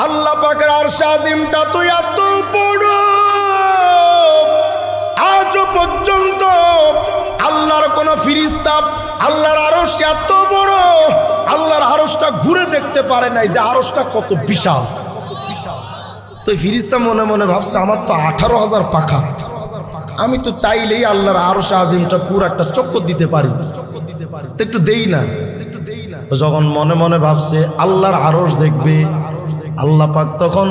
আল্লাহ পাকের আরশ আজিমটা তো এত বড়, আজও পর্যন্ত আল্লাহর কোন ফেরেশতা আল্লাহর আরশ এত বড়, আল্লাহর আরশটা ঘুরে দেখতে পারে নাই যে আরশটা কত বিশাল। তো ফেরেশতা মনে মনে ভাবছে আমার তো 18,000 পাখা, আমি তো চাইলেই আল্লাহর আরশ আজিমটা পুরো একটা চক্কর দিতে পারি, তো একটু দেই না। যখন মনে মনে ভাবছে আল্লাহর আরশ দেখবে, আল্লাহ পাক তখন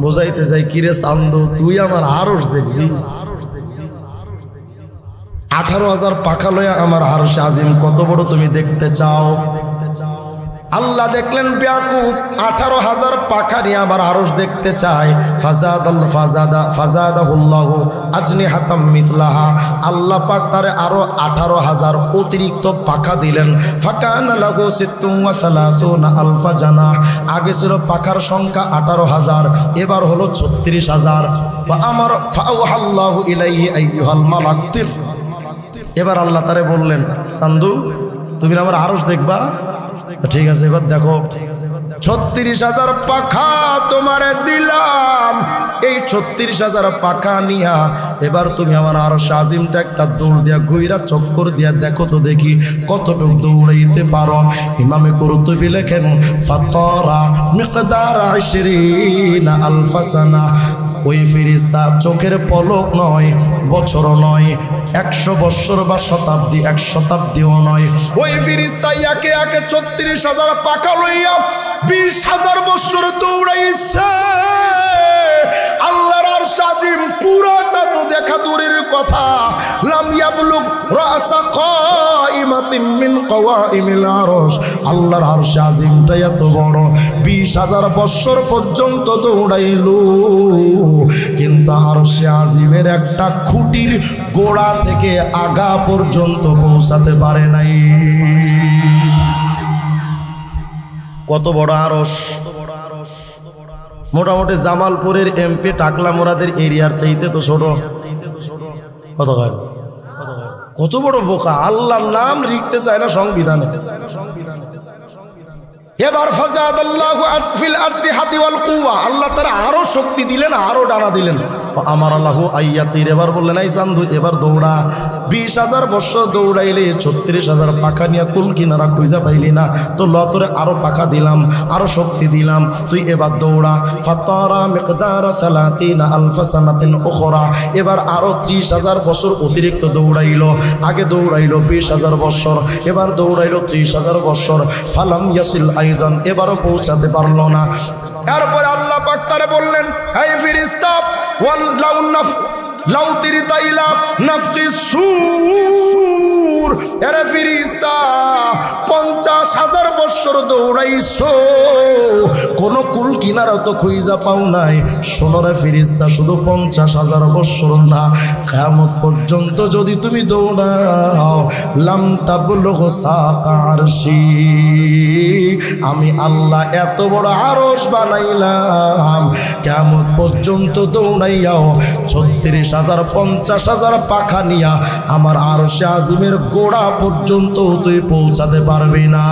বোঝাইতে যায় কিরে চান্দু তুই আমার আরশ দেখবি, 18,000 পাখা লয়া আমার আরশ আজিম কত বড় তুমি দেখতে চাও। আল্লাহ দেখলেন বেয়াকুব 18,000 পাখা নিয়ে আমার আরশ দেখতে চায়। ফাজাদাহুল্লাহু আজনিহাতাম মিসলাহা, আল্লাহ পাক তারে আরো 18,000 অতিরিক্ত পাখা দিলেন। ফাকানা লাহু 36 আলফা জানাহ, আগে ছিল পাখার সংখ্যা 18,000, এবার হলো 36,000। বা আমার ফাআওহাল্লাহু ইলাইহি আইয়ুহাল মালাকতির, এবার আল্লাহ তারে বললেন চান্দু তুমি আমার আরশ দেখবা, ঠিক আছে এবার দেখো 36,000 পাখা তোমারে দিলাম, এই 36,000 পাখা নিয়া এবার তুমি আমার আরশ আজিমটা একটা দৌড় দিয়া ঘুইরা চক্কর দিয়া দেখো তো দেখি কতটুকু দৌড়াইতে পারো। ইমামে কুরতুবী লেখেন ফাতারা মিকদারা 20 আলফা সানা, ওই ফেরেশতা চোখের পলক নয়, বছর নয়, 100 বৎসর বা শতাব্দী, 1 শতাব্দীও নয়, ওই ফেরেশতা একে একে 36,000 পাখা লইয়া 20,000 বৎসর দৌড়াইছে। আল্লাহর আরশ আজিম পুরাটা তো দেখা দূরের কথা, লাম ইয়াবলুগ রাসা কাইমাতিন মিন কাওয়াইমিল আরশ, আল্লাহর আরশ আজিমটা এত বড় 20,000 বৎসর পর্যন্ত দৌড়াইলো, কিন্তু আরশ আজিমের একটা খুঁটির গোড়া থেকে আগা পর্যন্ত পৌঁছাতে পারে নাই। কত বড় আরশ, মোটামুটি জামালপুরের এমপি টাকলা মোরাদের এরিয়ার চাইতে তো ছোট। কত হয়, কত বড় বোকা, আল্লাহর নাম লিখতে চায় না সংবিধানে। এবার ফাজাদাল্লাহু আসফিল আজরিহাতি ওয়াল কুওয়া, আল্লাহ তাআলা আরো শক্তি দিলেন, আরো ডানা দিলেন। আমার আল্লাহু আইয়াতির, এবার বললেন এই চান্দু এবার দৌড়া। 20,000 বৎসর দৌড়াইলে 36,000 পাখা নিয়ে কুল কিনারা খুঁজা পাইলি না, তো লতরে আরো পাখা দিলাম, আরো শক্তি দিলাম, তুই এবার দৌড়া। ফাতারা মিকদারা 30 আলফা সানাতিন উখরা, এবার আরো 30,000 বছর অতিরিক্ত দৌড়াইলো। আগে দৌড়াইলো 20,000 বৎসর, এবার দৌড়াইলো 30,000 বৎসর। ফালাম ইয়াসিল আইদান, এবারও পৌঁছাতে পারলো না। এরপরে আল্লাহ পাক তারে বললেন এই ফেরেশতা লাউ তিরিতা ইলা নাফখিস সূর, এরে ফেরেশতা 50,000 বৎসর দৌড়াইছো, কোন কুল কিনারা তো খুঁজা পাও নাই। শোনো রে ফেরেশতা, শুধু 50,000 বৎসর না, কিয়ামত পর্যন্ত যদি তুমি দৌড়াও লাম তাবলুগু সাকা আরশি, আমি আল্লাহ এত বড় আরশ বানাইলাম, কিয়ামত পর্যন্ত দৌড়াইয়াও 36,000 50,000 পাখা নিয়া আমার আরশে আজিমের গোড়া পর্যন্ত তুই পৌঁছাতে পারবি না।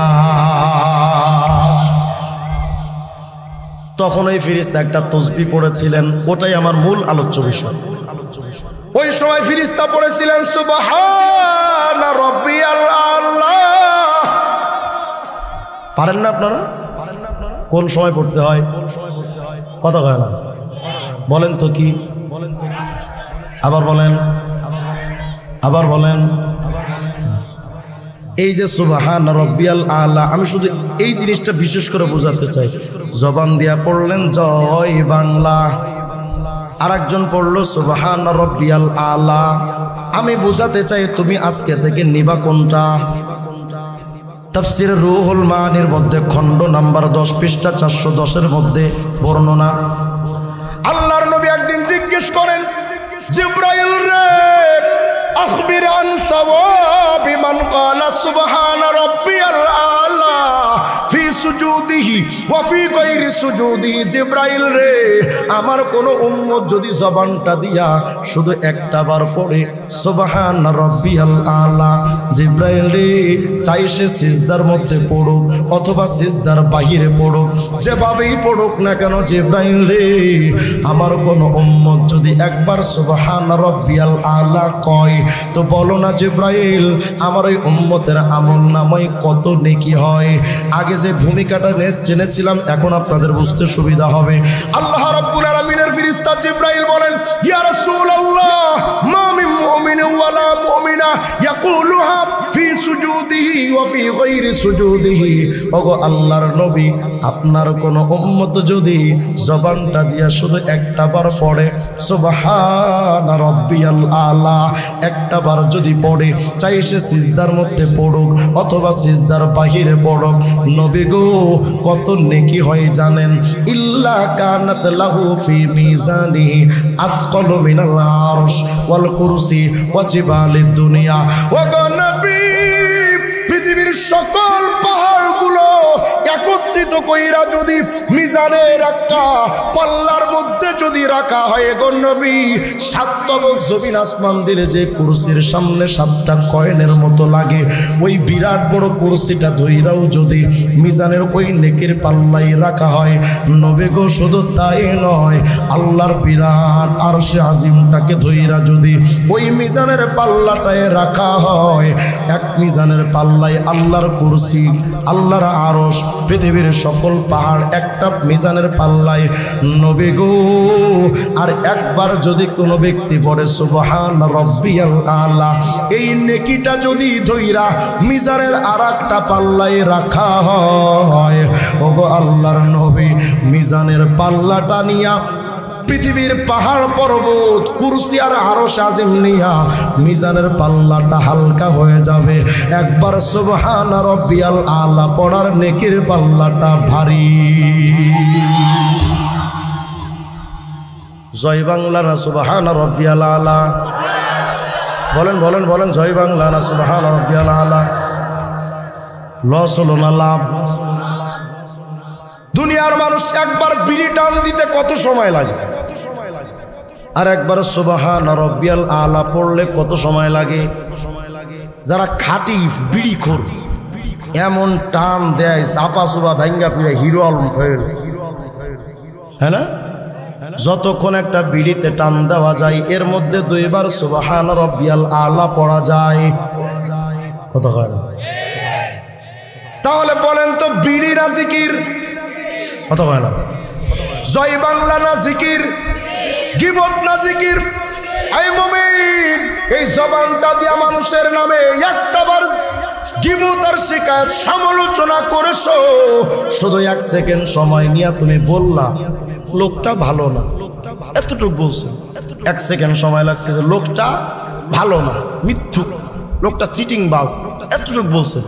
তখন ওই ফেরেশতা একটা তাসবিহ পড়েছিলেন, ওটাই আমার মূল আলোচ্য বিষয়। ওই সময় ফেরেশতা পড়েছিলেন সুবহানা রাব্বিয়াল আ'লা। পারেন না আপনারা? কোন সময় পড়তে হয়? কথা কয় না, বলেন তো কি, আবার বলেন, আবার বলেন। এই যে সুবহানা রাব্বিয়াল আ'লা, আমি শুধু এই জিনিসটা বিশেষ করে বোঝাতে চাই। জবান দিয়া পড়লেন জয় বাংলা, আরেকজন পড়লো সুবহানা রাব্বিয়াল আ'লা। আমি বোঝাতে চাই তুমি আজকে থেকে নিবা কোনটা। তাফসীর রুহুল মানির মধ্যে খণ্ড নাম্বার 10 পৃষ্ঠা 410 মধ্যে বর্ণনা। আল্লাহর নবী একদিন জিজ্ঞেস করেন জিবরাইল রে, আখবির আন সাওয়াবি মান ক্বালা সুবহানা রাব্বিয়াল আলা ফি সুজুদিহি ওয়া ফি গায়রি সুজুদিহি। জিবরাইল রে, আমার কোন উম্মত যদি জবানটা দিয়া শুধু একটা বার পড়ে সুবহানা রাব্বিয়াল আলা, জিবরাইল রে, চাই সে সিজদার মধ্যে পড়ুক অথবা সিজদার বাহিরে পড়ুক, যেভাবেই পড়ুক না কেন, জিবরাইল রে, আমার কোন উম্মত যদি একবার সুবহানা রাব্বিয়াল আলা কয়, তো বলো না জিবরাইল, আমার ওই উম্মতের আমলনামায় কত নেকি হয়। আগে যে ভূমিকাটা জেনেছিলাম এখন আপনাদের বুঝতে সুবিধা হবে। আল্লাহ রাব্বুল আলামিনের ফেরেশতা জিবরাইল বলেন, ইয়া রাসূলুল্লাহ, মা মিন মুমিনিন ওয়ালা মুমিনা ইয়াকুলুহা ফি সুজুদিহি ওয়া ফি গায়রি সুজুদিহি। ওগো আল্লাহর নবী, আপনার কোন উম্মত যদি জবানটা দিয়া শুধু একটা বার পড়ে সুবহানা রাব্বিয়াল আলা, একটা বার যদি পড়ে, চাই সে সিজদার মধ্যে পড়ুক অথবা সিজদার বাহিরে পড়ুক, নবী গো কত নেকি হয় জানেন? ইল্লা কানাত লাহু ফি মিজানিহি আসকালু মিনাল আরশ ওয়াল কুরসি ওয়া জিবালিদ দুনিয়া। ওগো নবী, পৃথিবীর সকল পাহাড়গুলো একত্রিত কইরা যদি মিজানের একটা পাল্লার মধ্যে যদি রাখা হয় গো নবী, সাত তবক জমিন আসমান দিলে যে কুরসির সামনে সাতটা কয়েনের মতো লাগে, ওই বিরাট বড় কুরসিটা ধইরাও যদি মিজানের ওই নেকির পাল্লাই রাখা হয়, নবী গো শুধু তাই নয়, আল্লাহর বিরাট আরশে আজিমটাকে ধইরা যদি ওই মিজানের পাল্লাটায় রাখা হয়, এক মিজানের পাল্লাই আল্লাহর কুরসি, আল্লাহর আরশ, পৃথিবীর সকল পাহাড় একটা মিজানের পাল্লায়, নবী গো। আর একবার যদি কোনো ব্যক্তি পড়ে সুবহান রাব্বিয়াল আলা, এই নেকিটা যদি ধইরা মিজানের আরেকটা পাল্লায় রাখা হয়, ওগো আল্লাহর নবী, মিজানের পাল্লাটা নিয়া পৃথিবীর পাহাড় পর্বত কুরসি আর আরশ আজিম নিয়া মিজানের পাল্লাটা হালকা হয়ে যাবে। একবার সুবহানা রাব্বিয়াল আলা পড়ার নেকির পাল্লাটা ভারী। জয় বাংলা না সুবহানা রাব্বিয়াল আলা? বলেন বলেন বলেন, জয় বাংলা না সুবহানা রাব্বিয়াল আলা? লস হলো না লাভ? দুনিয়ার মানুষ একবার বিড়ি টান দিতে কত সময় লাগে, আর একবার সুবহানা রাব্বিয়াল আলা পড়লে কত সময় লাগে? যারা খাঁটি বিড়িখোর এমন টান দেয় চাপা চুপা ভাঙ্গা ফিরে হিরো আলম হয়ে, হ্যাঁ না? যতক্ষণ একটা বিড়িতে টান দেওয়া যায় এর মধ্যে দুইবার সুবহানা রাব্বিয়াল আলা পড়া যায়, কত হয়? তাহলে বলেন তো, বিড়ি না জিকির? কত হয় না? জয় বাংলা না জিকির? গীবত না জিকির? এই মুমিন, এই জবানটা দিয়া মানুষের নামে একটাবার গীবত আর শিকায়ত সমালোচনা করেছো, শুধু এক সেকেন্ড সময় নিয়ে তুমি বললা লোকটা ভালো না, এতটুকু বলছো, এক সেকেন্ড সময় লাগছে যে লোকটা ভালো না, মিথ্যুক, লোকটা চিটিং বাজ, এতটুকু বলছে।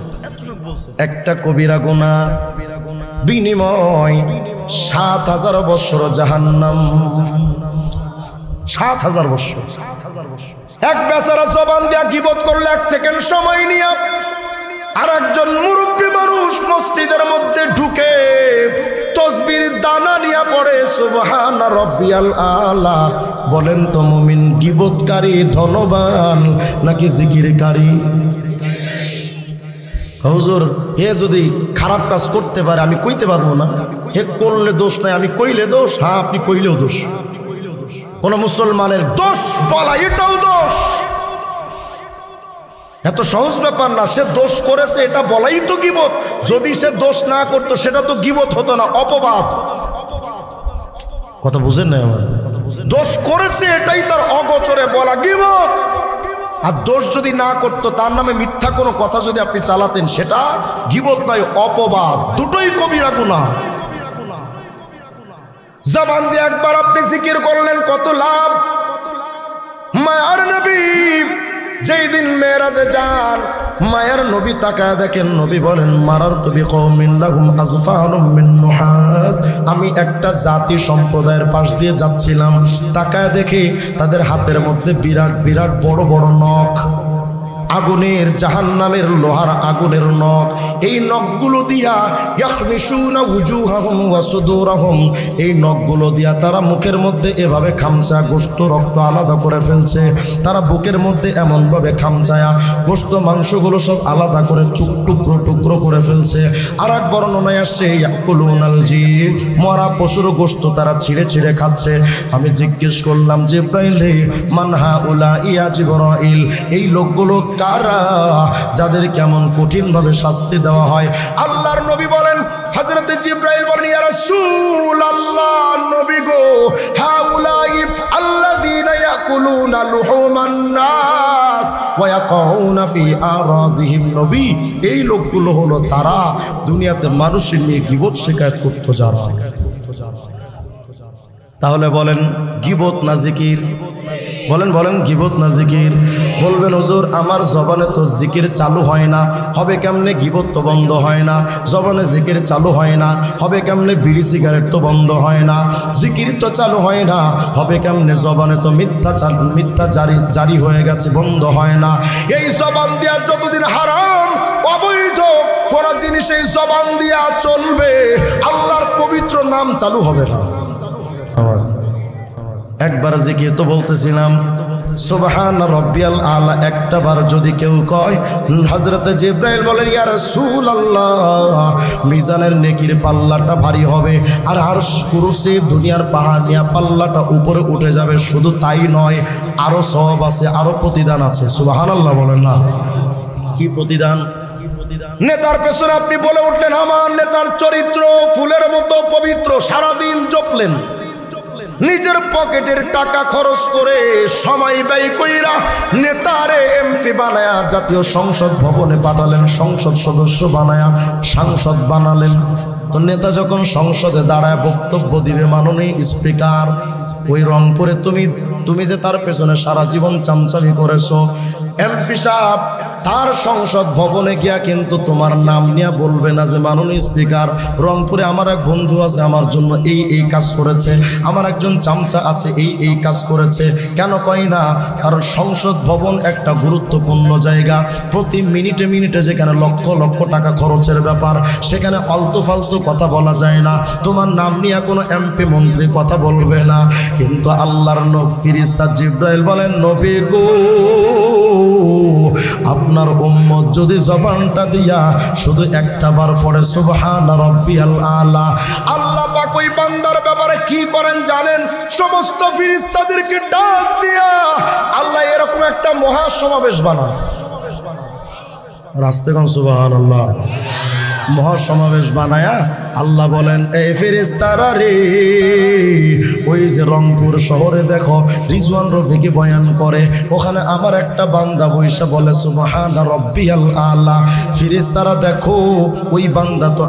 একটা কবিরা গুনাহ বিনিময় ৭,০০০ বছর জাহান্নাম, ৭,০০০ বছর। এক বেচারা জবান দিয়া গীবত করলে এক সেকেন্ড সময় নিয়া, আর একজন মুরব্বী মানুষ মসজিদের মধ্যে ঢুকে তসবির দানা নিয়ে পড়ে সুবহানা রাব্বিয়াল আলা। বলেন তো মুমিন, গীবতকারী ধনবান নাকি জিকিরকারী? হুজুর, হে যদি খারাপ কাজ করতে পারে আমি কইতে পারবো না, হে করলে দোষ নাই, আমি কইলে দোষ? হ্যাঁ, আপনি কইলেও দোষ। কোন মুসলমানের দোষ বলা এটাও দোষ, এত সহজ ব্যাপার না। সে দোষ করেছে এটা বলাই তো গীবত। যদি সে দোষ না করতো সেটা তো গীবত হতো না, অপবাদ। কথা বুঝেন না? আমার দোষ করেছে এটাই তার অগোচরে বলা গীবত। আর দোষ যদি না করতো, তার নামে মিথ্যা কোনো কথা যদি আপনি চালাতেন, সেটা গীবত নয়, অপবাদ। দুটোই কবিরা গুনাহ। জবান দিয়ে একবার আপনি জিকির করলেন, কত লাভ। মায়ার নবী যেই দিন মেরাজে যান, মায়ার নবী তাকায় দেখেন, নবী বলেন মারারতু বিকওমিন লাহুম আযফারুম মিন নুহাস, আমি একটা জাতি সম্প্রদায়ের পাশ দিয়ে যাচ্ছিলাম, তাকায় দেখি তাদের হাতের মধ্যে বিরাট বিরাট বড় বড় নখ, আগুনের জাহান্নামের লোহার আগুনের নখ। এই নখগুলো দিয়া ইয়াখমিশুনা উজুহাহুম ওয়া সুদুরাহুম, এই নখগুলো দিয়া তারা মুখের মধ্যে এভাবে খামচা গোশত রক্ত আলাদা করে ফেলছে। তারা বুকের মধ্যে এমনভাবে খামচায়া গোশত মাংসগুলো সব আলাদা করে টুকরো টুকরো করে ফেলছে। আর এক বর্ণনায় আসছে ইয়াকুলুনাল জিব, মরা পশুর গোশত তারা ছিঁড়ে ছিঁড়ে খাচ্ছে। আমি জিজ্ঞেস করলাম জিবরাইল রে, মান হাউলা ইয়া জিবরাইল, এই লোকগুলো কারা যাদের কেমন কঠিন ভাবে শাস্তি দেওয়া হয়? আল্লাহর নবী বলেন, হযরত জিবরাইল বলেন ইয়া রাসূলুল্লাহ, নবী গো, হাউলাই আল্লাযীনা ইয়াকুলুনা লুহুমান নাস ওয়া ইয়াকুনা ফি আরাদিহিম, নবী এই লোকগুলো হলো তারা দুনিয়াতে মানুষের নিয়ে গীবত শিকায়ত করতে যারা। তাহলে বলেন গীবত না জিকির? বলেন বলেন গীবত না জিকির? বলবেন হুজুর আমার জবানে তো জিকির চালু হয় না, হবে কেমনে? গীবত তো বন্ধ হয় না, জবানে জিকির চালু হয় না, হবে কেমনে? বিড়ি সিগারেট তো বন্ধ হয় না, জিকির তো চালু হয় না, হবে কেমনে? জবানে তো মিথ্যা জারি হয়ে গেছে, বন্ধ হয় না। এই জবান দিয়া যতদিন হারাম অবৈধ কোন জিনিস এই জবান দিয়া চলবে, আল্লাহর পবিত্র নাম চালু হবে না। একবার জিকির তো বলতেছিলাম সুবহান রাব্বিয়াল আলা, একটা বার যদি কেউ কয়, হযরত জিবরাইল বলেন ইয়া রাসূলুল্লাহ, মিজানের নেকির পাল্লাটা ভারী হবে, আর আরশ কুরসি দুনিয়ার পাহাড় নিয়ে পাল্লাটা উপরে উঠে যাবে। শুধু তাই নয়, আরো সওয়াব আছে, আরো প্রতিদান আছে। সুবহানাল্লাহ বলেন না? কি প্রতিদান? নেতার পেছনে আপনি বলে উঠলেন আমার নেতার চরিত্র ফুলের মতো পবিত্র, সারাদিন জপলেন, নিজের পকেটের টাকা খরচ করে সময় ব্যয় কইরা নেতারে এমপি বানায়া জাতীয় সংসদ ভবনে পাঠালেন, সংসদ সদস্য বানায়া সাংসদ বানালেন। তো নেতা যখন সংসদে দাঁড়ায় বক্তব্য দিবে, মাননীয় স্পিকার, ওই রংপুরে তুমি যে তার পেছনে সারা জীবন চামচামি করেছো, এমপি সাহেব তার সংসদ ভবনে গিয়া কিন্তু তোমার নাম নিয়ে বলবে না যে মাননীয় স্পিকার, রংপুরে আমার এক বন্ধু আছে আমার জন্য এই কাজ করেছে, আমার একজন চামচা আছে এই কাজ করেছে। কেন কই না? কারণ সংসদ ভবন একটা গুরুত্বপূর্ণ জায়গা, প্রতি মিনিটে মিনিটে যেখানে লক্ষ লক্ষ টাকা খরচের ব্যাপার, সেখানে আলতু ফালতু কথা বলা যায় না। তোমার নাম নিয়ে কোনো এমপি মন্ত্রী কথা বলবে না। কিন্তু আল্লাহর ফেরেশতা জিবরাইল বলেন, নবী গো, আপনার উম্মত যদি জবানটা দিয়া শুধু একটা বার পড়ে সুবহান রাব্বিয়াল আলা, আল্লাহ পাক ওই বান্দার ব্যাপারে কি করেন জানেন? সমস্ত ফেরেশতাদেরকে ডাক দিয়া আল্লাহ এরকম একটা মহা সমাবেশ বানান। রাস্তাগণ সুবহানাল্লাহ, মহাসমাবেশ বানায়া আল্লাহ বলেন, এই ফেরেশতারা রে, ওই যে রংপুর শহরে দেখো রিজওয়ান রফিকে বয়ান করে, ওখানে আমার একটা বান্দা বৈশা বলে সুবহান রাব্বিয়াল আলা। ফেরেশতারা দেখো ওই বান্দা তো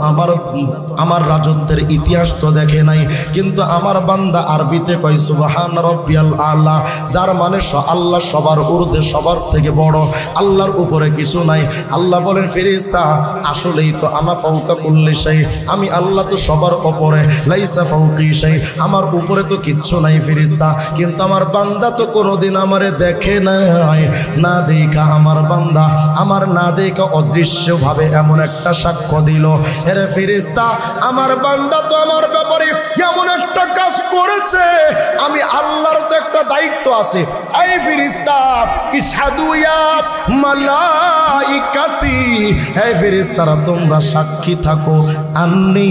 আমার রাজত্বের ইতিহাস তো দেখে নাই, কিন্তু আমার বান্দা আরবিতে কয় সুবহান রাব্বিয়াল আলা, যার মানে আল্লাহ সবার ঊর্ধ্বে, সবার থেকে বড়, আল্লাহর উপরে কিছু নাই। আল্লাহ বলেন, ফেরেশতা আসলেই তো আনা ফাওকা কুল্লি শাই, আমি আল্লাহ তো সবার উপরে, লাইসা ফাওকি শাই, আমার উপরে তো কিচ্ছু নাই ফেরেশতা, কিন্তু আমার বান্দা তো কোনোদিন আমারে দেখে নাই। না দেখা আমার বান্দা, আমার না দেখা অদৃশ্যভাবে এমন একটা সাক্ষ্য দিল, এরে ফেরেশতা আমার বান্দা তো আমার ব্যাপারে এমন একটা কাজ করেছে, আমি আল্লাহর তো একটা দায়িত্ব আছে। এই ফেরেশতা ইশহাদু ইয়া মালাইকাতি, এই ফেরেশতারা তোমরা সাক্ষী থাকো, আন্নি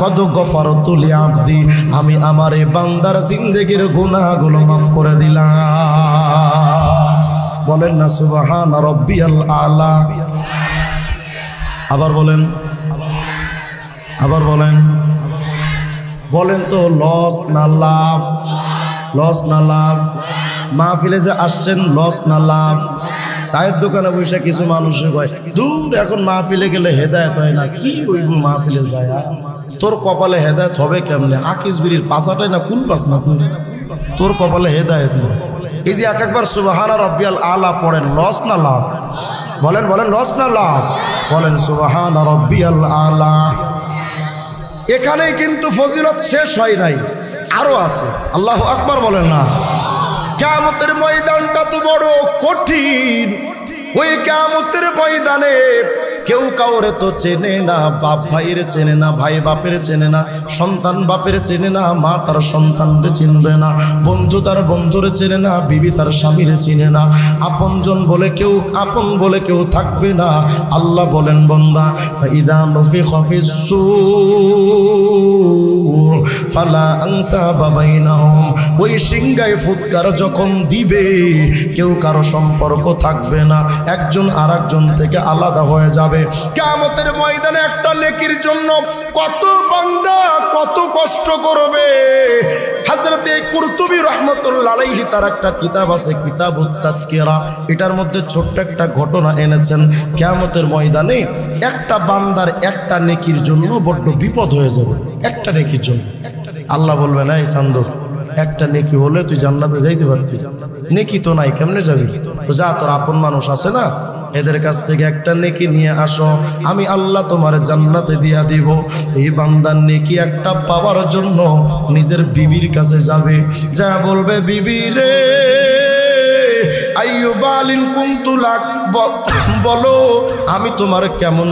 কদ গফারতু লিআবদি, আমি আমার এই বান্দার জিন্দেগির গুনাহগুলো মাফ করে দিলাম। বলেন না সুবহান রাব্বিয়াল আলা? আবার বলেন, আবার বলেন, বলেন তো লস না লাভ? লস না লাভ? মাহফিলে যে আসছেন লস না লাভ? চায়ের দোকানে বসে কিছু মানুষে কয় দূর, এখন মাহফিলে গেলে হেদায়েত হয় না, কি হইব মাহফিলে যায়? তোর কপালে হেদায়েত হবে কেমনে? আকিস বিড়ির পাশাটাই না কুল পাস না, তোর কপালে হেদায়েত নেই। এই যে একবার সুবহানা রাব্বিয়াল আলা পড়েন, লস না লাভ? বলেন বলেন, লস না লাভ? বলেন সুবহানা রাব্বিয়াল আলা। এখানেই কিন্তু ফজিলত শেষ হয় নাই, আরো আছে। আল্লাহু আকবার বলেন না? কিয়ামতের ময়দানটা তো বড় কঠিন। ওই কিয়ামতের ময়দানে কেউ কাউরে তো চেনে না, বাপ ভাইয়ের চেনে না, ভাই বাপের চেনে না, সন্তান বাপের চেনে না, মা তার সন্তানরে চিনবে না, বন্ধু তার বন্ধুরে চেনে না, বিবি তার স্বামীরে চিনে না, আপনজন বলে কেউ থাকবে না। আল্লাহ বলেন বান্দা, ফাইদা নুফিখা ফিস-সূর ফালা আনসাবা বাইনাহুম, ওই সিংহায় ফুৎকার যখন দিবে কেউ কারো সম্পর্ক থাকবে না, একজন আরেকজন থেকে আলাদা হয়ে যাবে। কিয়ামতের ময়দানে একটা নেকির জন্য কত বান্দা কত কষ্ট করবে। হযরতে কুরতুবী রাহমাতুল্লাহ আলাইহি তার একটা কিতাব আছে, কিতাবুত তাযকিরা, এটার মধ্যে ছোট্ট একটা ঘটনা এনেছেন। কিয়ামতের ময়দানে একটা বান্দার একটা নেকির জন্য বড় বিপদ হয়ে যাবে, একটা নেকির জন্য। আল্লাহ বলবেন, এই চান্দু, একটা নেকি হলে তুই জান্নাতে যাইতে পারবি, নেকি তো নাই, কেমনে যাবি? তো যা, তোর আপন মানুষ আছে না, এদের কাছ থেকে একটা নেকি নিয়ে আসো, আমি আল্লাহ তোমার জান্নাতে দিয়া দিব। এই বান্দার নেকি একটা পাওয়ার জন্য নিজের বিবির কাছে যাবে, যা বলবে, বিবি রে আইয়ুবালিন কুনতু লাক, বলো আমি তোমার কেমন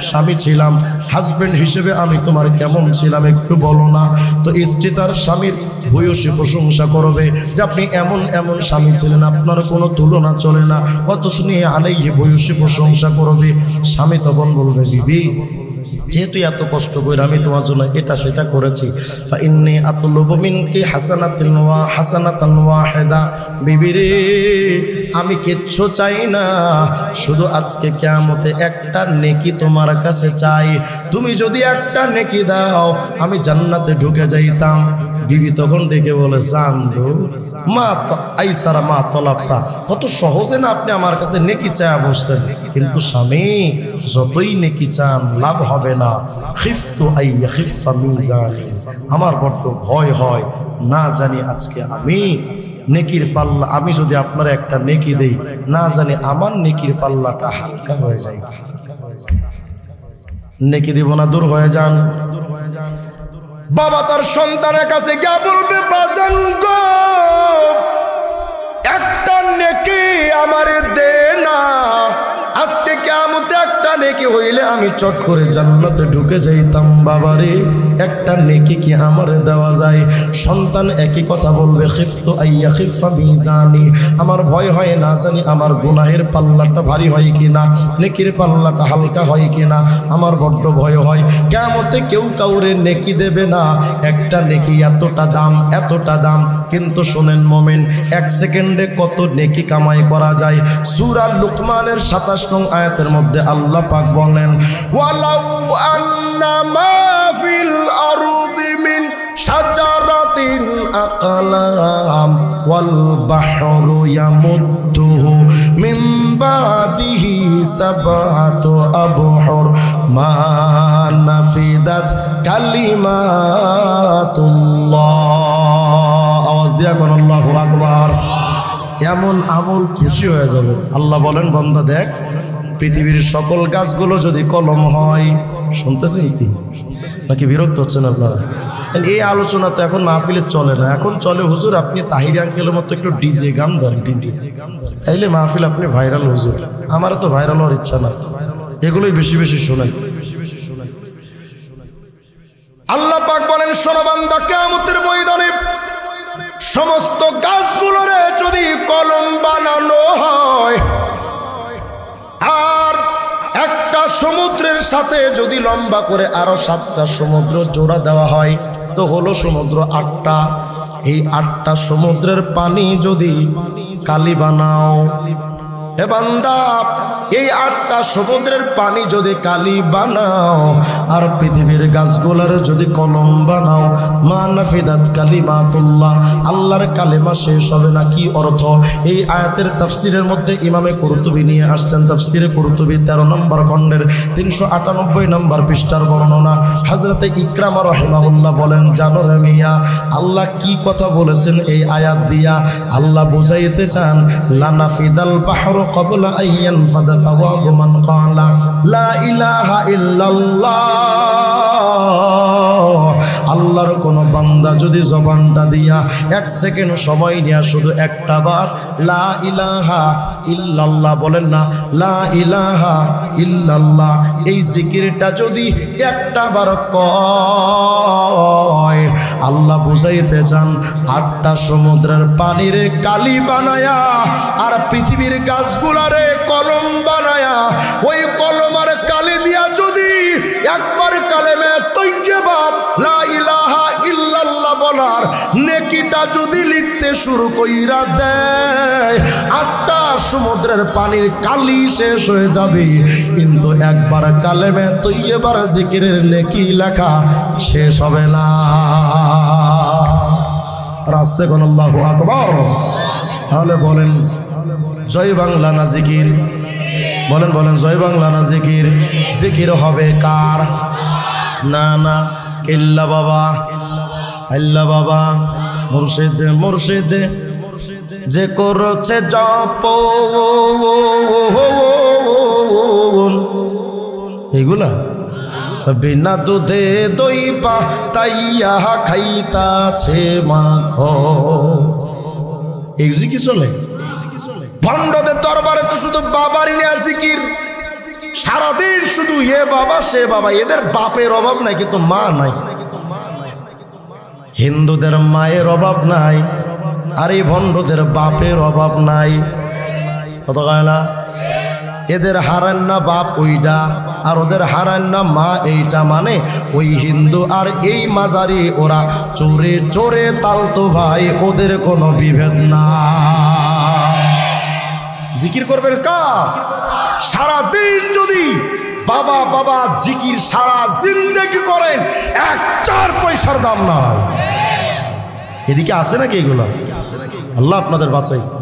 স্বামী ছিলাম, হাজবেন্ড হিসেবে আমি তোমার কেমন ছিলাম, একটু বলো না। তো স্ত্রী তার স্বামীর ভূয়সী প্রশংসা করবে যে আপনি এমন এমন স্বামী ছিলেন, আপনার কোনো তুলনা চলে না, অথচ নিয়ে আলাইহি ভূয়সী প্রশংসা করবে। স্বামী তখন বলবে, বিবি যেহেতু এত কষ্ট করে আমি তোমার জন্য এটা সেটা করেছি, ফাইন্নী আতলুবু মিনকি হাসানাতান ওয়াহিদা, বিবি রে আমি কিচ্ছু চাই না, শুধু আজকে কিয়ামতে একটা নেকি তোমার কাছে চাই, তুমি যদি একটা নেকি দাও আমি জান্নাতে ঢুকে যাইতাম। বিবি তখন ডেকে বলে, চান্দু মা আইসারা মা তলাপটা, কত সহজে না আপনি আমার কাছে নেকি চায়া বসতেন, কিন্তু স্বামী যতই নেকি চান লাভ হবে না। খিফতু আইয়া খিফা মিজানি, আমার বড্ড ভয় হয়, না জানি আজকে আমি নেকির পাল্লা, আমি যদি আপনার একটা নেকি দেই, না জানি আমার নেকির পাল্লাটা হালকা হয়ে যায়। নেকি দিব না, দূর হয়ে যান। বাবা তার সন্তানের কাছে গিয়ে বলবে, বাজান গো একটা নেকি আমারে দে না, আজকে কিয়ামতে একটা নেকি হইলে আমি চট করে জান্নাতে ঢুকে যাইতাম। বাবারে একটা নেকি কি আমারে দেওয়া যায়? সন্তান একই কথা বলবে, খিফতু আইয়া খিফা মিজানি, আমার ভয় হয় না জানি আমার গুনাহের পাল্লাটা ভারী হয় কিনা, নেকির পাল্লাটা হালকা হয় কিনা, আমার বড্ড ভয় হয়। কিয়ামতে কেউ কাউরে নেকি দেবে না, একটা নেকি এতটা দাম, এতটা দাম। কিন্তু শোনেন মোমেন, এক সেকেন্ডে কত নেকি কামাই করা যায়। সূরা লুকমানের 27 নং আয়াতের মধ্যে আল্লাহ পাক বলেন, ওয়ালাউ আন্না মা ফিল আরদি মিন শাজারাতিন আকলাম ওয়াল বাহরু ইয়ামুদ্দুহু মিন বাদিহি সাবআতু আবহুর মা নাফিদাত কালিমাতুল্লাহ। আওয়াজ দিয়া কোন আল্লাহু আকবার। এমন আমল খুশি হয়ে যাবে। আল্লাহ বলেন, বান্দা দেখ, পৃথিবীর সকল গাছগুলো যদি কলম হয়, শুনতেছেন কি নাকি বিরক্ত হচ্ছেন আপনারা? এই আলোচনা তো এখন মাহফিলে চলে না, এখন চলে হুজুর আপনি তাহির আঙ্কেলের মতো একটু ডিজে গান দেন, ডিজে, তাইলে মাহফিল আপনি ভাইরাল হুজুর। আমারও তো ভাইরাল হওয়ার ইচ্ছা না, এগুলোই বেশি বেশি শোনেন। আল্লাহ পাক বলেন, শোনো বান্দা, কিয়ামতের ময়দানে সমস্ত গাছগুলোরে যদি কলম বানানো হয়, আর একটা সমুদ্রের সাথে যদি লম্বা করে আরো 7টা সমুদ্র জোড়া দেওয়া হয়, তো হলো সমুদ্র 8টা। এই 8টা সমুদ্রের পানি যদি কালি বানাও, হে বান্দা, এই 8টা সমুদ্রের পানি যদি কালি বানাও আর পৃথিবীর গাছগুলার যদি কলম বানাও, মা নাফিদাত কালিমাতুল্লাহ, আল্লাহর কালেমা শেষ হবে না। কি অর্থ? এই আয়াতের তাফসিরের মধ্যে ইমামে কুরতুবী নিয়ে আসছেন, তাফসিরে কুরতুবী 13 নম্বর খণ্ডের 398 নম্বর পৃষ্ঠার বর্ণনা। হযরতে ইকরামা রাহিমাহুল্লাহ বলেন, জানো রে মিয়া, আল্লাহ কি কথা বলেছেন এই আয়াত দিয়া? আল্লাহ বুঝাইতে চান, লানাফিদাল বাহরু ক্বাবলা আইয়ান ফাদা সাওয়াবু মান ক্বালা লা ইলাহা ইল্লাল্লাহ। আল্লাহর কোন বান্দা যদি জবানটা দিয়া 1 সেকেন্ড সময় নিয়া শুধু একটা বার লা ইলাহা ইল্লাল্লাহ বলেন না, লা ইলাহা ইল্লাল্লাহ, এই জিকিরটা যদি একটা বার কয়, আল্লাহ বুঝাইতে চান 8টা সমুদ্রের পানিরে কালি বানায়া আর পৃথিবীর গাছগুলারে কলম বানায়া, ওই কলম আর কালি দিয়া যদি একবার কালেমে তৈয়বা লা ইলাহা ইল্লাল্লাহ বলার নেকিটা যদি লিখতে শুরু কইরা দেয়, 8টা সমুদ্রের পানির কালি শেষ হয়ে যাবে, কিন্তু একবার কালেমে তৈয়বার জিকিরের নেকি লেখা শেষ হবে না। রাস্তে কোন আল্লাহু আকবার। তাহলে বলেন জয় বাংলা না জিকির? বলেন বলেন জয় বাংলা না জিকির? জিকির হবে কার? না না, কিল্লা বাবা, আল্লাহ বাবা, মুর্শিদ মুর্শিদ যে করছে জপ, এগুলা বিনা দুধে দই পাতাইয়া খাইতাছে মাখো, এই জিকির চলে। ভণ্ডদের দরবারে তো শুধু বাবারই না জিকির, সারাদিন শুধু এ বাবা সে বাবা, এদের বাপের অভাব নাই কিন্তু মা নাই। হিন্দুদের মায়ের অভাব নাই, আর এই ভণ্ডদের বাপের অভাব নাই। কত গায়লা, এদের হারান না বাপ ওইটা, আর ওদের হারান না মা এইটা, মানে ওই হিন্দু আর এই মাজারি ওরা চোরে চোরে তালতো ভাই, ওদের কোনো বিভেদ না। জিকির করবেন কার? সারাদিন যদি বাবা বাবা জিকির সারা জিন্দেগি করেন, 1-4 পয়সার দাম নাই। এদিকে আছে নাকি এগুলো? আল্লাহ আপনাদের বাঁচাইছে,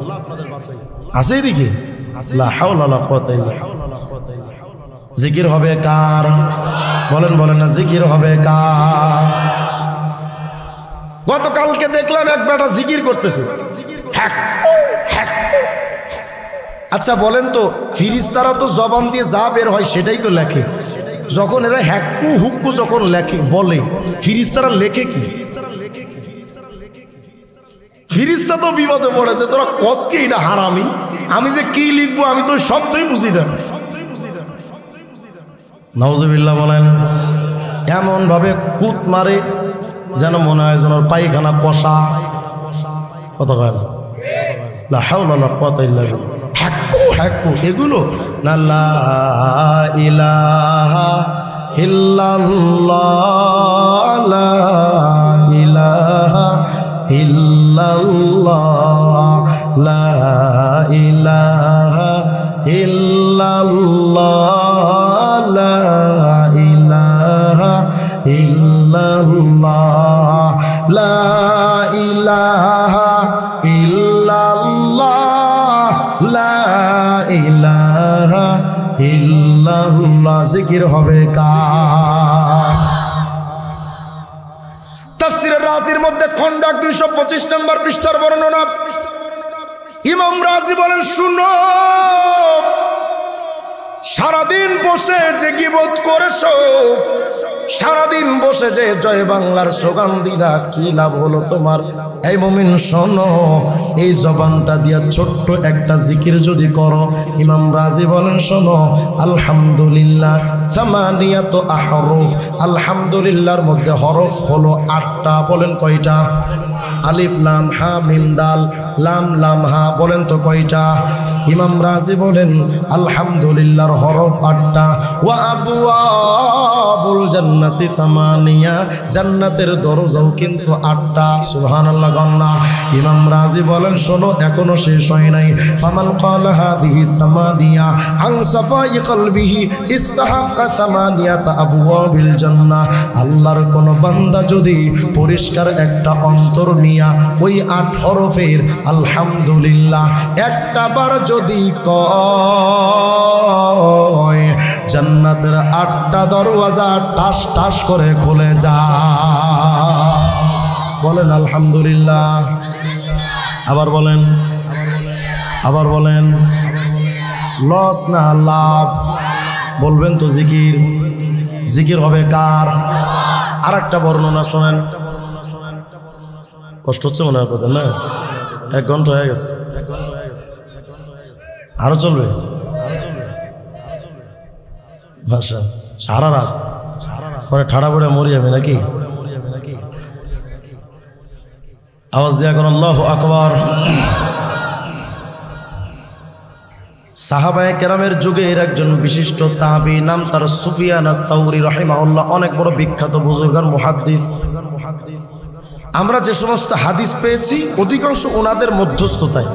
আছে এদিকে? লা হাওলা ওয়ালা কুওয়াতা ইল্লা বিল্লাহ। জিকির হবে কার? বলেন বলেন না, জিকির হবে কার? গতকালকে দেখলাম এক বেটা জিকির করতেছে। আচ্ছা বলেন তো, ফিরিস্তারা তো জবান দিয়ে যা বের হয় সেটাই তো লেখে। যখন এরা হ্যাক্কু হুক্কু যখন লেখে বলে, ফিরিস্তারা লেখে কি? ফিরিস্তা তো বিপদে পড়েছে, তোরা কসকে এটা হারামি, আমি যে কি লিখবো আমি তো শব্দই বুঝি না। নাউজুবিল্লাহ বলেন। এমন ভাবে কুত মারে যেন মনে হয় যেন পায়খানা কষা। কত কয় লা হাওলা ওয়ালা কুওয়াতা ইল্লা বিল্লাহ। হ্যাক্কু হ্যাক্কু এগুলো না, লা ইলাহা ইল্লাল্লাহ, লা ইলাহা ইল্লাল্লাহ, লা ইলাহা ইল্লাল্লাহ, লা ইলাহা ইল্লাল্লাহ, লা ইলাহা ইল্লাল্লাহ, লা ইলাহা ইল্লাল্লাহ। জিকির হবে কার? তাফসীরের রাজির মধ্যে খণ্ড 225 নম্বর পৃষ্ঠার বর্ণনা। ইমাম রাজি বলেন, শুনো, সারাদিন বসে যে গীবত করেছো, সারাদিন বসে যে জয় বাংলার স্লোগান দিলা, কি লাভ হলো তোমার? এই মুমিন শোনো, এই জবানটা দিয়া ছোট্ট একটা জিকির যদি করো, ইমাম রাজি বলেন শোনো, আলহামদুলিল্লাহ সামানিয়াত আহরুফ, আলহামদুলিল্লাহর মধ্যে হরফ হলো 8টা। বলেন কয়টা? আলিফ লাম হা মিম দাল, লাম লাম হা, বলেন তো কয়টা? ইমাম রাজি বলেন আলহামদুলিল্লাহর হরফ 8টা। ওয়া আবওয়াবুল জান্নাত জান্নাতি সামানিয়া, জান্নাতের দরজাও কিন্তু 8টা। সুবহানাল্লাহ গন্না। ইমাম রাজি বলেন শোনো এখনো শেষ হয় নাই। ফামান ক্বালা হাযিহি সামানিয়া আন সাফাই কলবিহি ইস্তাহাক্কা সামানিয়াতা আবওয়াবিল জান্নাহ। আল্লাহর কোন বান্দা যদি পরিষ্কার একটা অন্তর নিয়া ওই 8 হরফের আলহামদুলিল্লাহ একটা বার যদি কয়, জান্নাতের 8টা দরওয়াজা টাস টাস করে খুলে যায়। বলেন আলহামদুলিল্লাহ। আবার বলেন, আবার বলেন। লস না লাভ? বলবেন তো জিকির। জিকির হবে কার? আর একটা বর্ণনা শোনেন। কষ্ট হচ্ছে মনে হয় আপনাদের না? 1 ঘন্টা হয়ে গেছে, আরো চলবে? ভাষা সারা রাত পরে ঠাড়া পড়ে মরি যাবে নাকি? আওয়াজ দেয়া কোন আল্লাহু আকবার। সাহাবায়ে কেরামের যুগে এর একজন বিশিষ্ট তাবী, নাম তার সুফিয়ান আত-তাওরী রাহিমাহুল্লাহ, অনেক বড় বিখ্যাত বুজুর্গ আর মুহাদ্দিস। আমরা যে সমস্ত হাদিস পেয়েছি অধিকাংশ ওনাদের মধ্যস্থতায়।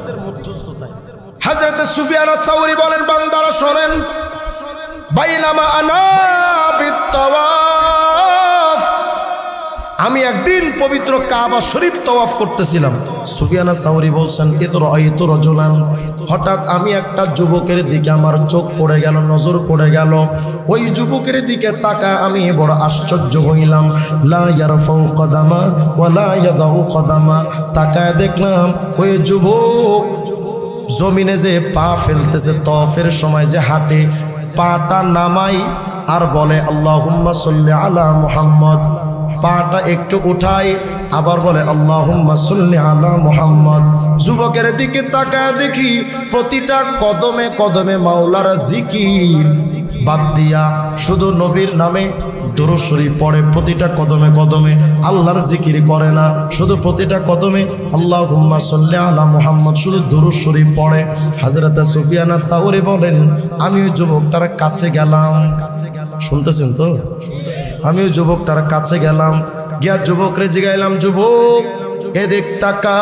হযরত সুফিয়ান আত-তাওরী বলেন, বান্দারা শোনেন, বাইনামা আনা বিত-তাওয়াফ, আমি একদিন পবিত্র কাবা শরীফ তাওয়াফ করতেছিলাম। সুফিয়ান আত-তাওরী বলছেন, ইতরাআইতু রাজুলান, হঠাৎ আমি একটা যুবকের দিকে আমার চোখ পড়ে গেল, নজর পড়ে গেল। ওই যুবকের দিকে তাকা আমি বড় আশ্চর্য হইলাম। লা ইয়ারফাউ কদামা ওয়া লা ইয়াদাউ কদামা, তাকায় দেখলাম ওই যুবক জমিনে যে পা ফেলতেছে, তওয়াফের সময় যে হাঁটে, পাটা নামাই আর বলে আল্লাহুম্মা সাল্লি আলা মুহাম্মদ, পাটা একটু উঠাই আবার বলে আল্লাহুম্মা সাল্লি আলা মুহাম্মদ। যুবকের দিকে তাকায় দেখি প্রতিটা কদমে কদমে মাওলার জিকির বাদ দিয়া শুধু নবীর নামে দুরূদ শরীফ পড়ে, প্রতিটা কদমে কদমে আল্লাহর জিকির করে না, শুধু প্রতিটা কদমে আল্লাহুম্মা সাল্লি আলা মুহাম্মদ শুধু দুরূদ শরীফ পড়ে। হযরত সুফিয়ান আত-তাওরী বলেন, আমি ওই যুবকটার কাছে গেলাম, শুনতেছেন তো? আমি ওই যুবকটার কাছে গেলাম, গিয়া যুবকরে জিগাইলাম, যুবক এদিক তাকাও,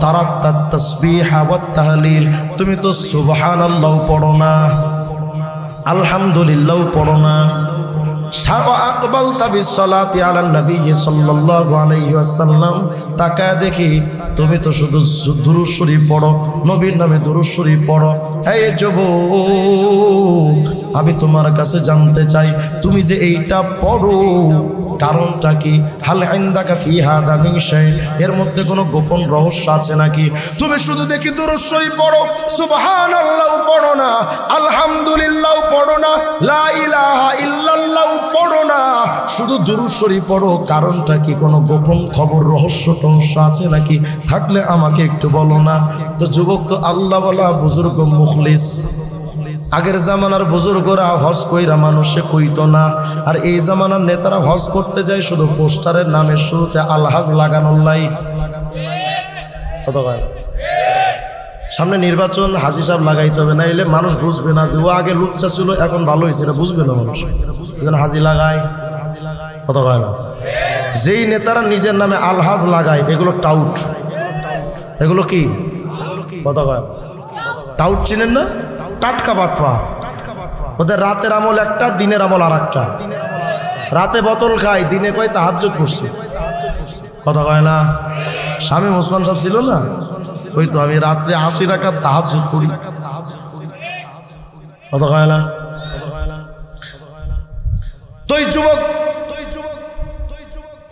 তারাকতা তাসবিহা ওয়াত তাহলিল, তুমি তো সুবহানাল্লাহ পড়ো না, আলহামদুলিল্লাহ পড়ো না, আকবালতা বিসসালাতি আলা নবী সাল্লাল্লাহু আলাইহি ওয়াসাল্লাম, তাকায় দেখি তুমি তো শুধু দুরূদ শরীফ পড়ো, নবীর নামে দুরূদ শরীফ পড়ো। এই যুবক, আমি তোমার কাছে জানতে চাই তুমি যে এইটা পড়ো কারণটা কি? হাল ইনদাকা ফি হাদা মিন শাই, এর মধ্যে কোনো গোপন রহস্য আছে নাকি? তুমি শুধু দেখি দুরূদ শরীফ পড়ো, সুবহানাল্লাহ পড়ো না, আলহামদুলিল্লাহ পড়ো না, লা ইলাহা ইল্লাল্লাহ পড়ো না, শুধু দুরূদ শরীফ পড়ো, কারণটা কি? কোনো গোপন খবর রহস্য টহস্য আছে নাকি? থাকলে আমাকে একটু বলো না। তো যুবক তো আল্লাহ বলা বুজুর্গ মুখলিস। আগের জামানার বুজুর্গরা হজ কইরা মানুষে কইতো না, আর এই জামানার নেতারা হজ করতে যায় শুধু পোস্টারের নামের শুরুতে আলহাজ লাগানোর লাই। সামনে নির্বাচন, হাজি সাহেব লাগাইতে হবে, না এলে মানুষ বুঝবে না যে ও আগে লুচ্চা ছিল এখন ভালো হয়েছে, এটা বুঝবে না মানুষ, হাজি লাগায়। কথা কয় না? যেই নেতারা নিজের নামে আলহাজ লাগায় এগুলো টাউট। এগুলো কি কথা কয়? টাউট চিনেন না? টাটকা বাটপা। ওদের রাতের আমল একটা, দিনের আমল আর একটা। রাতে বোতল খায়, দিনে কয় তাহাজ্জুদ করছে। কথা কয় না? শামীম ওসমান সাহেব ছিল না, ওই তো আমি রাত্রে 80 রাকাত তাহাজ্জুদ করি। কথা কয় না? তুই যুবক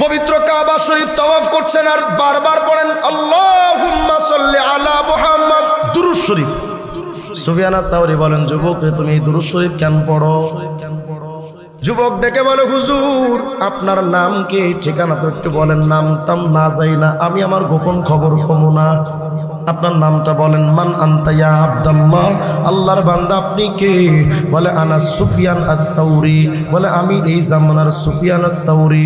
পবিত্র কাবা শরীফ তাওয়াফ করছেন আর বারবার পড়েন আল্লাহুম্মা সাল্লি আলা মুহাম্মদ দুরূদ শরীফ। সুফিয়ান আত-তাওরী বলেন, যুবক তুমি এই দুরূদ শরীফ কেন পড়ো? যুবক ডেকে বলে, হুজুর আপনার নাম কি? ঠিকানা তো একটু বলেন, নামটাম না যাই না, আমি আমার গোপন খবর কমো না। আপনার নামটা বলেন। মান আনতা ইয়া আব্দুল্লাহ, আল্লাহর বান্দা আপনি কে? বলে আনা সুফিয়ান আস-সাউরি, বলে আমি এই জামানার সুফিয়ান আস-সাউরি।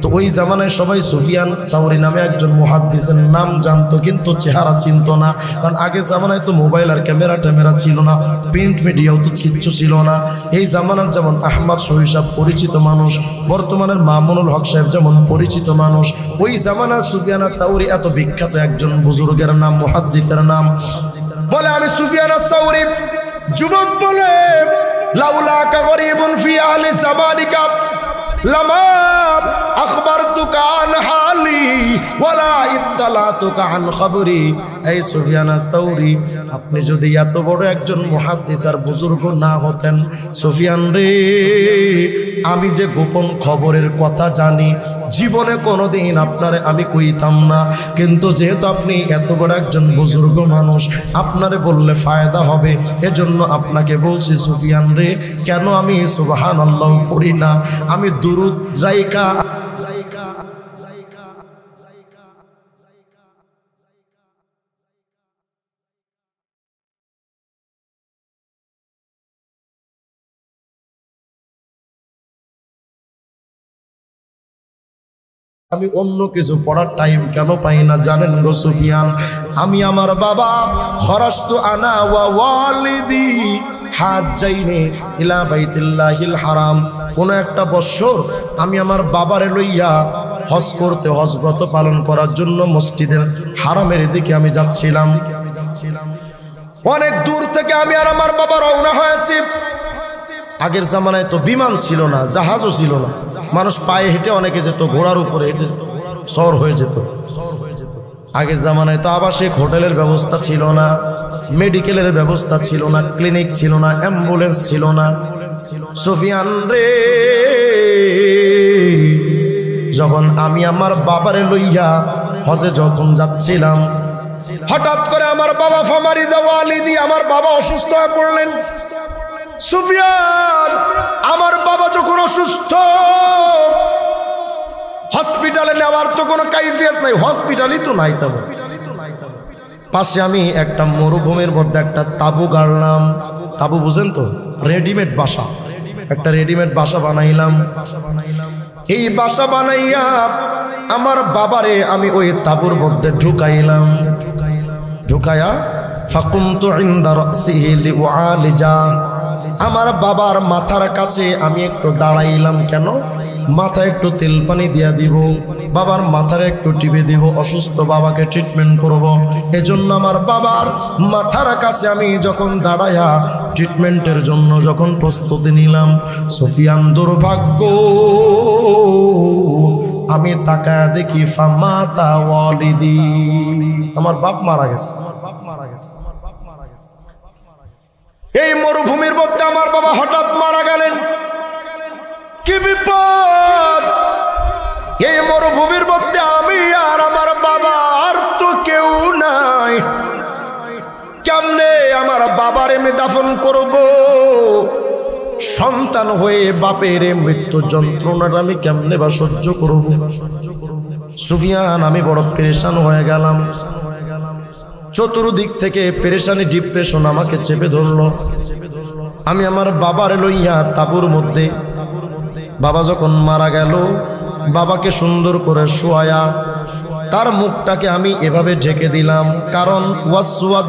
তো ওই জামানায় সবাই সুফিয়ান সাউরি নামে একজন মুহাদ্দিসের নাম জানতো, কিন্তু চেহারা চিনতো না, কারণ আগের জামানায় তো মোবাইল আর ক্যামেরা ট্যামেরা ছিল না, প্রিন্ট মিডিয়াও তো কিচ্ছু ছিল না। এই জামানার যেমন আহমদ শহীদ সাহেব পরিচিত মানুষ, বর্তমানের মামুনুল হক সাহেব যেমন পরিচিত মানুষ, ওই জামানার সুফিয়ান আস-সাউরি এত বিখ্যাত একজন বুজুর্গের নাম, মুহাদ্দিসের নাম। বলে আমি সুফিয়ান আস-সাউরি। যুবক বলে লাউলাকা গরিবুন ফি আহলি জামানিকা লামা আখবারতুকা আন হালি ওয়ালা ইত্তালাতুকা আন খবরি। এই সুফিয়ান আস-সাউরি, আপনি যদি এত বড় একজন মুহাদ্দিস আর বুজুর্গ না হতেন, সুফিয়ান রে, আমি যে গোপন খবরের কথা জানি জীবনে কোনোদিন আপনারে আমি কইতাম না, কিন্তু যেহেতু আপনি এত বড় একজন বুজুর্গ মানুষ, আপনারে বললে ফায়দা হবে, এজন্য আপনাকে বলছি সুফিয়ান রে, কেন আমি সুবহানাল্লাহ পড়ি না, আমি দুরূদ রাইকা আমি অন্য কিছু পড়ার টাইম কেন পাই না জানেন গো সুফিয়ান? আমি আমার বাবা খরাজতু আনা ওয়া ওয়ালিদি হাজ্জাইনি ইলা বাইতুল্লাহিল হারাম, কোন একটা বছর আমি আমার বাবারে লইয়া হজ করতে, হজব্রত পালন করার জন্য মসজিদের হারামের দিকে আমি যাচ্ছিলাম। অনেক দূর থেকে আমি আর আমার বাবা রওনা হয়েছি। আগের জামানায় তো বিমান ছিল না, জাহাজও ছিল না, মানুষ পায়ে হেঁটে অনেকে যেত, ঘোড়ার উপরে হেঁটে শহর হয়ে যেত। আগের জামানায় তো আবাসিক হোটেলের ব্যবস্থা ছিল না, মেডিকেলের ব্যবস্থা ছিল না, ক্লিনিক ছিল না, অ্যাম্বুলেন্স ছিল না। সুফিয়ান রে, যখন আমি আমার বাবারে লইয়া হজে যখন যাচ্ছিলাম, হঠাৎ করে আমার বাবা ফামারিদা ওয়ালিদি, আমার বাবা অসুস্থ হয়ে পড়লেন। সুফিয়ান, আমার বাবা যখন অসুস্থ, হসপিটালে নেওয়ার তো কোনো কাইফিয়ত নাই, হসপিটালই তো নাই। তবে পাশে আমি একটা মরুভূমির মধ্যে একটা তাবু গাড়লাম। তাবু বুঝেন তো, রেডিমেড বাসা, একটা রেডিমেড বাসা বানাইলাম। এই বাসা বানাইয়া আমার বাবারে আমি ওই তাবুর মধ্যে ঢুকাইলাম। ঢুকায়া ফাকুমতু ইনদা রাসিহি লিউআলিজা, আমার বাবার মাথার কাছে আমি একটু দাঁড়াইলাম। কেন? মাথায় একটু তেল পানি দিয়া দিব, বাবার মাথার একটু টিপে দিব, অসুস্থ বাবাকে ট্রিটমেন্ট করব। এজন্য আমার বাবার মাথার কাছে আমি যখন দাঁড়াইয়া ট্রিটমেন্টের জন্য যখন প্রস্তুতি নিলাম, সুফিয়ান দুর্ভাগ্য, আমি তাকায়া দেখি ফামাতা ওয়ালিদি, আমার বাপ মারা গেছে। এই মরুভূমির মধ্যে আমার বাবা হঠাৎ মারা গেলেন। কি বিপদ! এই মরুভূমির মধ্যে আমি আর আমার বাবা, আর তো কেউ নাই। কেমনে আমার বাবার আমি দাফন করব? সন্তান হয়ে বাপের মৃত্যু যন্ত্রণাটা আমি কেমনে বা সহ্য করব? সুফিয়ান, আমি বড় পেরেশান হয়ে গেলাম। চতুর্দিক থেকে পেরেশানি, ডিপ্রেশন আমাকে চেপে ধরলো। আমি আমার বাবার লইয়া তাবুর মধ্যে, বাবা যখন মারা গেল, বাবাকে সুন্দর করে শোয়া তার মুখটাকে আমি এভাবে ঢেকে দিলাম, কারণ ওয়াসওয়াদ